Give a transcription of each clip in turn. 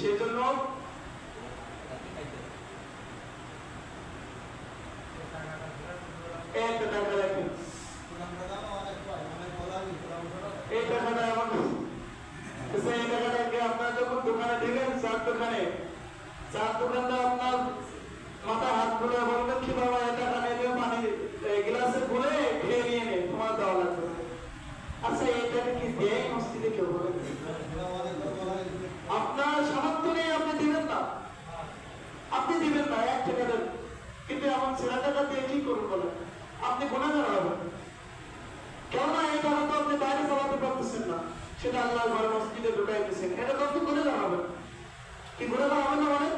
সেজন্য এই টাকাটা রাখেন, এই টাকাটা আমার এই টাকাটাকে আপনার যখন দোকানে ঢেকেন, চার দোকানদার আপনার মাথা হাত ঘুরে বলবেন কি বাবা এই টাকা নেবে পানি গ্লাসে ঘুরে খেয়ে নিয়ে নে, তোমার দেওয়া লাগবে। আচ্ছা এই টাকা কি দেয় মসজিদে কেউ বলে? আপনার সামর্থ্য নেই, আপনি দিবেন না, আপনি দিবেন না, 1 টাকা দেন, কিন্তু এমন ছেলে টাকা দিয়ে কি করুন বলেন? আপনি গুনাহগার হবেন। কেননা এই টাকা তো আপনি বাইরে চালাতে পারতেছেন না, সেটা আল্লাহর ঘরে মসজিদে ঢুকাইতেছেন, এটা তো আপনি গুনাহগার হবেন। কি গুনাহগার হবেন না? মানে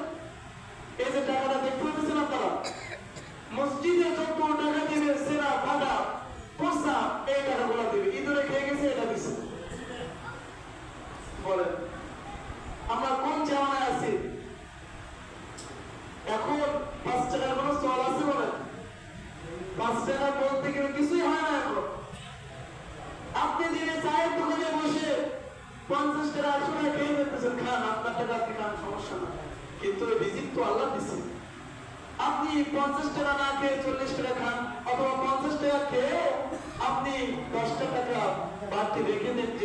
এই যে টাকাটা দেখতে পাচ্ছেন আপনারা, মসজিদে যত টাকা দিবে সেরা ফাটা পোষা এই টাকাগুলো দিবে, ইঁদুরে খেয়ে গেছে এটা দিচ্ছে। বলেন আমরা কোন জামানায় আছি? এখন 5 টাকার কোনো চল আছে? বলেন 5 টাকা বলতে গেলে কিছুই হয় না। এখন আপনি দিনে চায়ের দোকানে বসে 50 টাকা 100 টাকা খেয়ে ফেলতেছেন, খান, আপনার টাকা আপনি খান, সমস্যা না, কিন্তু রিজিক তো আল্লাহ দিচ্ছে। আপনি 50 টাকা না খেয়ে 40 টাকা খান, অথবা 50 টাকা খেয়ে আপনি 10 টাকা বাড়তি রেখে দেন, যে